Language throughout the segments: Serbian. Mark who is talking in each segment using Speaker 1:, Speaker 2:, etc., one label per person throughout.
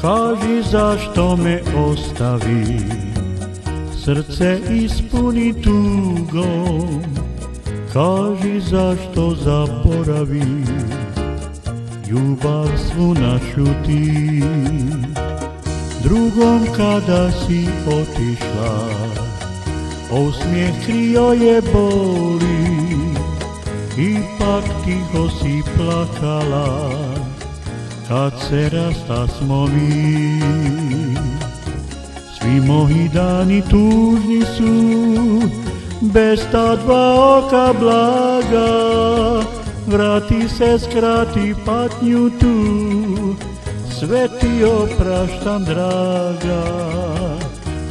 Speaker 1: Kaži zašto me ostavi, srce ispuni tugom. Kaži zašto zaboravi, ljubav svu našu ti. Drugom kada si otišla, osmijeh krio je boli. Ipak tiho si plakala, kad se rastasmo mi. Svi moji dani tužni su, bez ta dva oka blaga. Vrati se, skrati patnju tu, sve ti opraštam draga.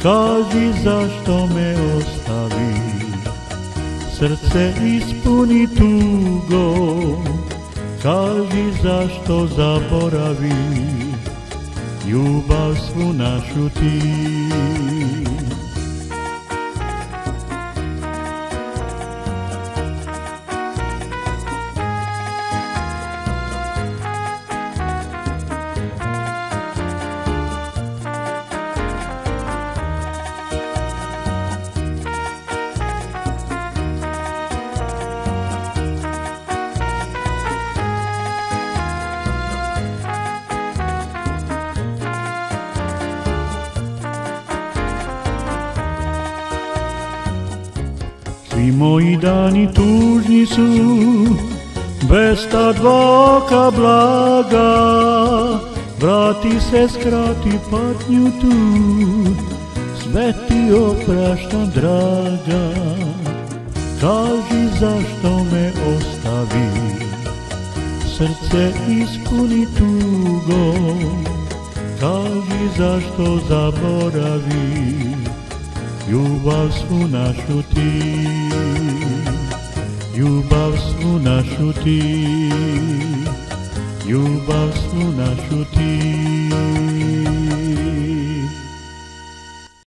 Speaker 1: Kaži zašto me ostavi, srce ispuni tugom. Kaži zašto zaboravi, ljubav svu našu ti. Svi moji dani tužni su, bez ta dva oka blaga. Vrati se, skrati patnju tu, sve ti opraštam draga. Kaži zašto me ostavi, srce ispuni tugom. Kaži zašto zaboravi, ljubav svu našu ti. Ljubav svu našu ti. Ljubav svu našu ti.